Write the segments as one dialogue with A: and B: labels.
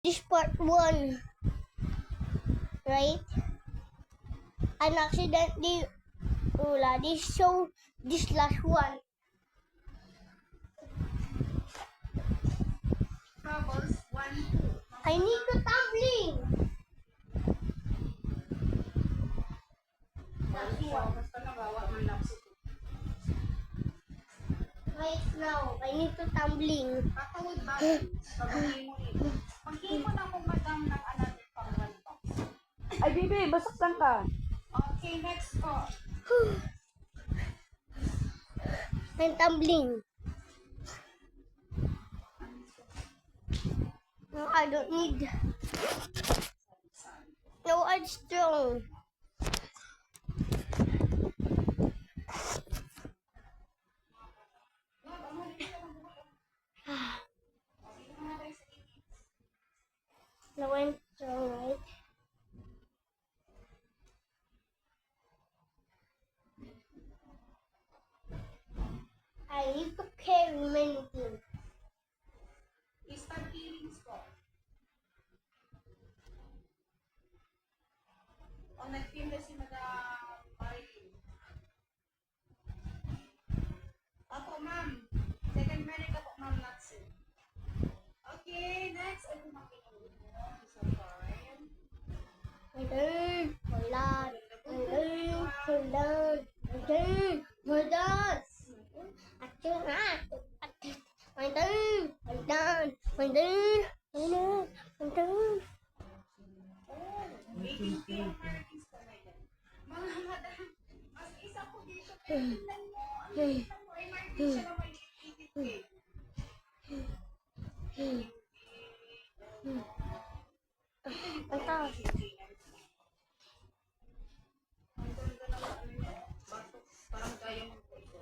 A: This part 1, right? And accidentally, this show this last one.
B: Troubles 1, 2.
A: I need to tumbling.
B: Basta nagawa man lang si
A: Right now, I need to tumbling.
B: Patawid ba? Pag-himo ito. Pag-himo na mo madam ng another pang 1 box.
C: Ay, bibi, basaktan ka.
B: Okay, next po.
A: I'm tumbling. No, I don't need. No, I'm strong. No, I'm strong, right? I need to carry many things.
B: Start healings po. O nag-feel na si Madam Marilyn. Opo, ma'am. Second merit ka po, ma'am Natsu. Okay, next. Ay, kumakinig mo. So fine.
A: My turn. Hold on. My turn. Hold on. My turn. Hold on. My turn. My turn. Hold on. My turn. Hold on. My turn.
B: Waiting to yung markings po ngayon. Mga madam, mas isa po dito. Tingnan mo. Ang tingnan mo. Ay, marking siya na may itit-itit.
A: Ito.
B: Ang ganda naman ano niya. Bato. Parang kaya mo po ito.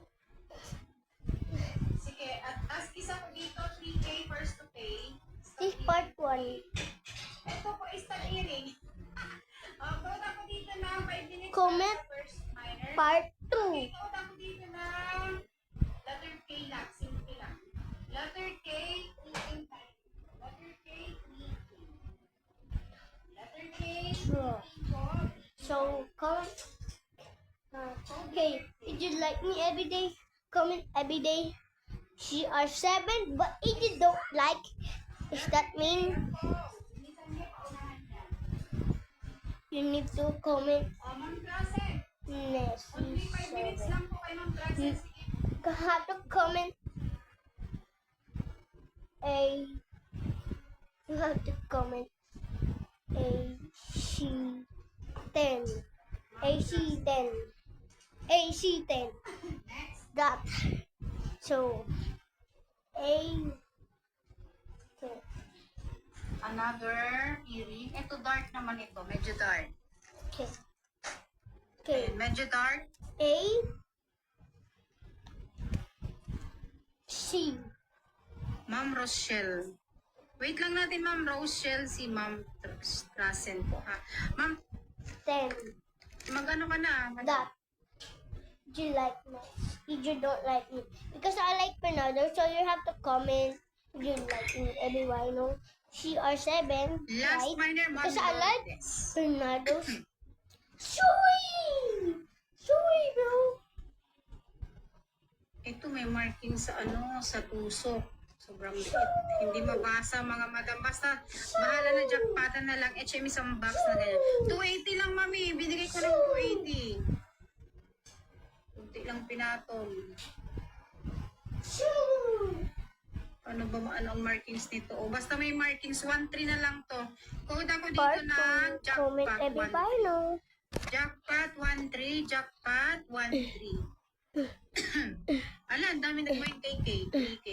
B: Sige, at as isa po dito, 3K first to pay.
A: This part 1.
B: Ito po is hearing. Punta ko dito na 5 minutes
A: Comment
B: na first minor.
A: Part 2.
B: Dito punta ko dito na letter K lang, simple lang. Letter K, 3K time. Letter K, 3K. Letter K, 3K po.
A: So, comment. Okay, if you like me every day, comment every day. CR7, but if you don't like, does that mean
B: Minsan niya paunahan yan.
A: you need to comment
B: Ma'am Klase,
A: next?
B: only 5 minutes lang po kay Ma'am Klase. Sige.
A: You have to comment a. You have to comment AC10. AC10. AC10.
B: Next.
A: That. So, A.
B: Another hearing. Ito dark naman ito. Medyo dark.
A: Okay. Okay.
B: Medyo dark.
A: A. C.
B: Ma'am Rochelle. Wait lang natin, Ma'am Rochelle. Si Ma'am Trasen po, ha? Ma'am,
A: 10.
B: magano ka na?
A: That. Do you like me? If you don't like me. Because I like Bernardo, so you have to comment if you like me. Everyone know. CR7.
B: Last
A: Right?
B: minor, Ma'am
A: Because I like
B: Lourdes.
A: Bernardo's. Shui! Shui, bro!
B: Ito may marking sa ano, sa tusok. Sobrang liit. Hindi mabasa mga madam. Basta bahala na jackpotan na lang. HM isang box na ganyan. 280 lang, mami. Binigay ko ng 280. Kunti lang pinatol.
A: Shoo!
B: Ano ba ano ang markings nito? O basta may markings 1-3 na lang to. Code ako dito
A: Part
B: na
A: 2. Comment
B: jackpot
A: everybody
B: 1-3.
A: know.
B: Jackpot 1-3, jackpot 1-3. Ala, ang dami nag-win kay K, 3K.